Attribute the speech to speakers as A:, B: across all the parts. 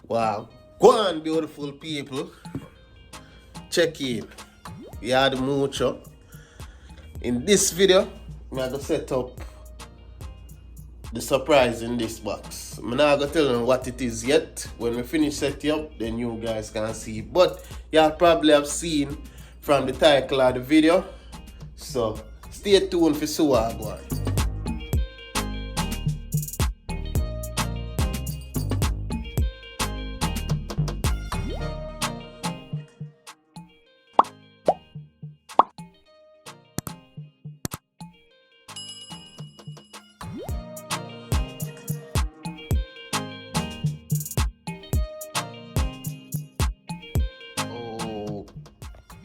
A: Wow. Go on, beautiful people. Check in. Yeah, the mucho. In this video, I'm going to set up the surprise in this box. I'm not going to tell you what it is yet. When we finish setting up, then you guys can see. But y'all probably have seen from the title of the video. So stay tuned for see what I go on.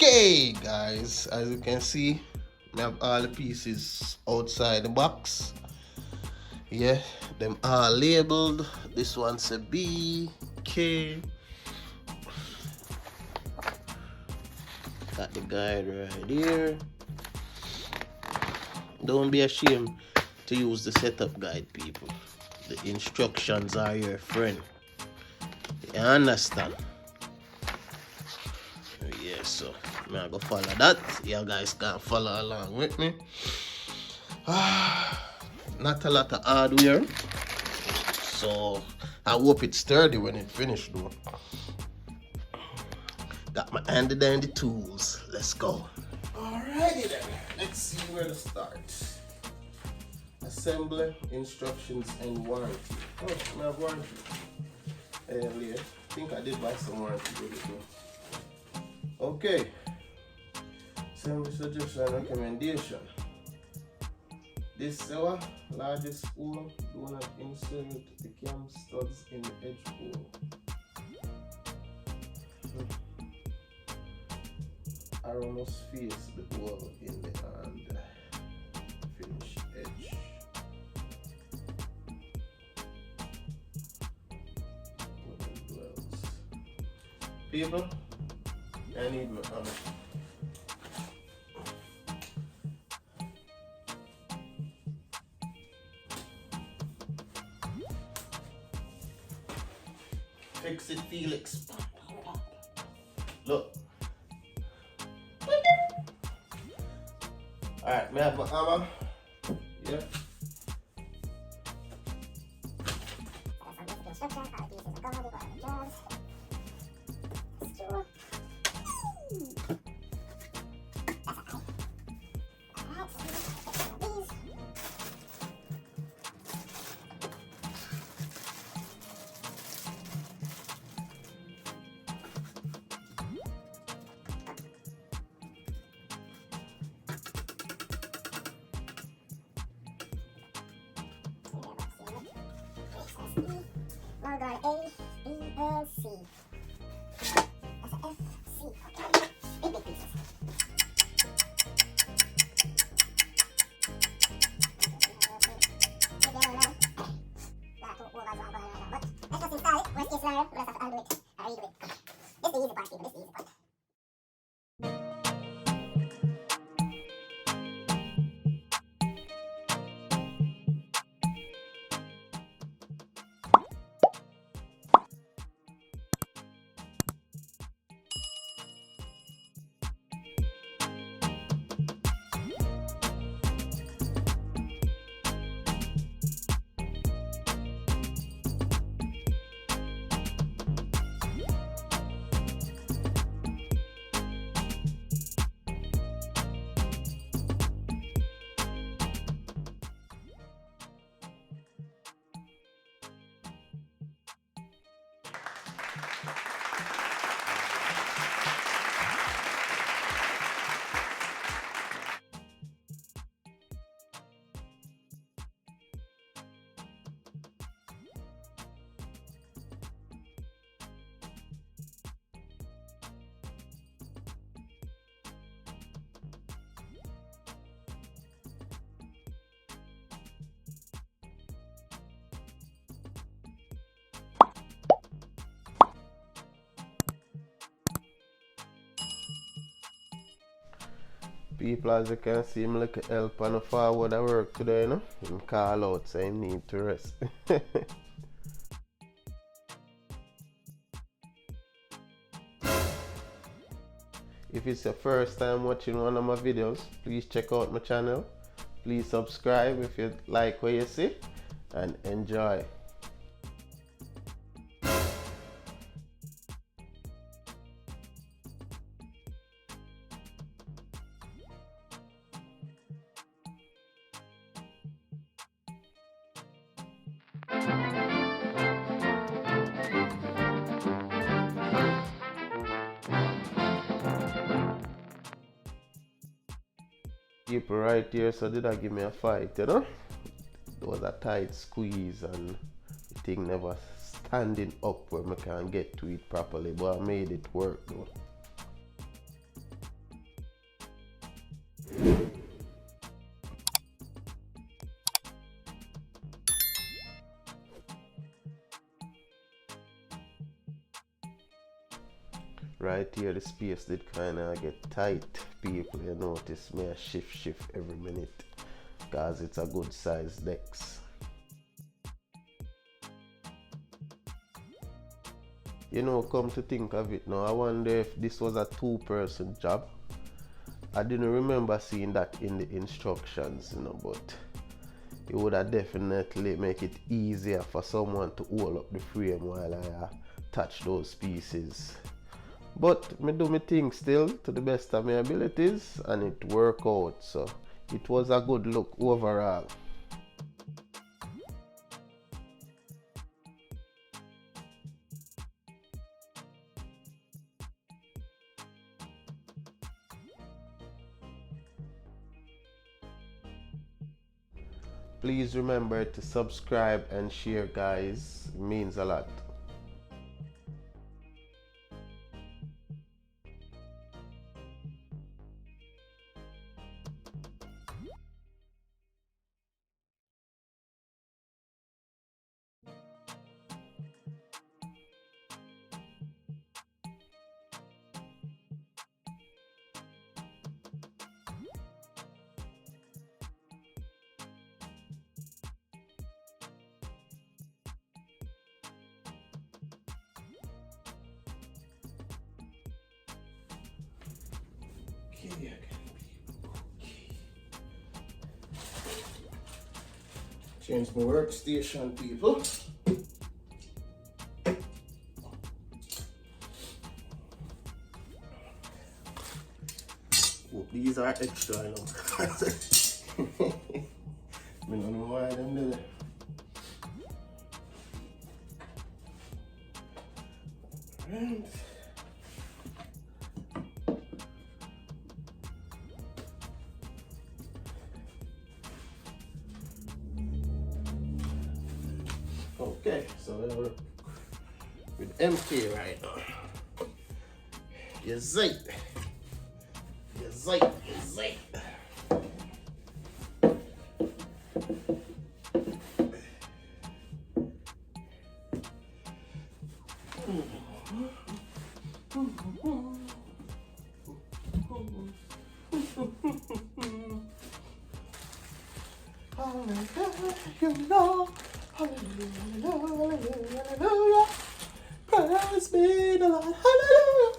A: Okay, guys, as you can see, we have all the pieces outside the box. Yeah, them are labeled. This one's a B, K. Got the guide right here. Don't be ashamed to use the setup guide, people. The instructions are your friend. You understand? Yeah, so I'm gonna go follow that. You guys can follow along with me. Not a lot of hardware, so I hope it's sturdy when it finished though. Got my handy dandy tools. Let's go. Alrighty then. Let's see where to start. Assembly, instructions, and warranty. Oh, I have warranty. Earlier, I think I did buy some warranty with it though. Okay. Assembly suggestion and recommendation. This is our largest hole. Do not insert the cam studs in the edge hole. Arrow must face the hole in the hand. Finish edge. People, I need my hammer. Fix it, Felix. Look. Alright, I have my hammer. Yeah.
B: Logo A, B, and C. That's a F, C. Okay. Big pieces. But let's just install it. Worst case scenario, we'll just have to undo it and redo it. This is the easy part, people. This is the easy part.
A: People, as you can see, I'm looking help on the forward at work today, you know? I'm call out saying need to rest. If it's your first time watching one of my videos, please check out my channel. Please subscribe if you like what you see, and enjoy. People right here, so did I give me a fight, you know? There was a tight squeeze and the thing never standing up where I can get to it properly, but I made it work though. Right here the space did kinda get tight, people. You notice me a shift every minute because it's a good size desk. You know, come to think of it now, I wonder if this was a two-person job. I didn't remember seeing that in the instructions, you know, but it would have definitely make it easier for someone to hold up the frame while I touch those pieces. But me do me thing still to the best of my abilities, and it worked out, so it was a good look overall. Please remember to subscribe and share, guys. It means a lot. Change my workstation, people. Oh, these are extra, you know. I don't know why them there. Right. Okay, so we're with MK right now. Your zite. Your zite. Your zite. You know, hallelujah, hallelujah, praise be the Lord, hallelujah.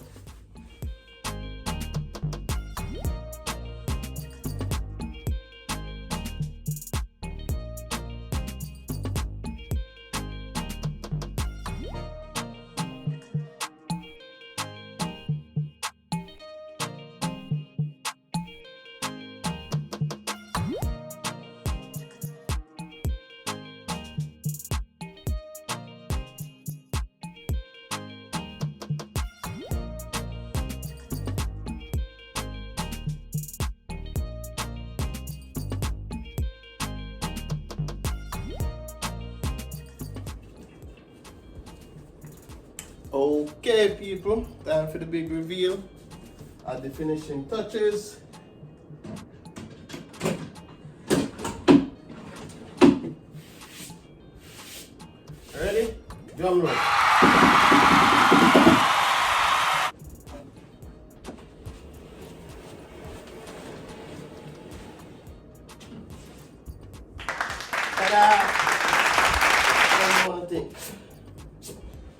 A: Okay, people, time for the big reveal. Add the finishing touches. Ready? Drum roll. Ta-da! One more thing.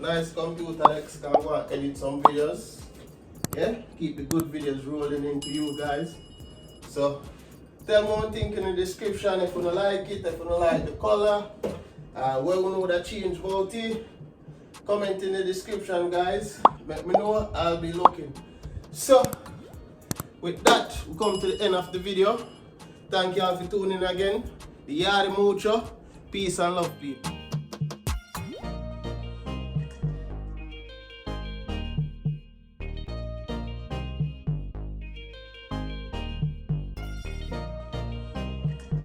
A: Nice computer desk, can go and edit some videos. Yeah, keep the good videos rolling into you guys. So tell me one thing in the description if you don't like it, if you don't like the color, where you know that change about it. Comment in the description, guys. Let me know, I'll be looking. So with that, we come to the end of the video. Thank you all for tuning in again. The Yardy Mucho. Peace and love, people.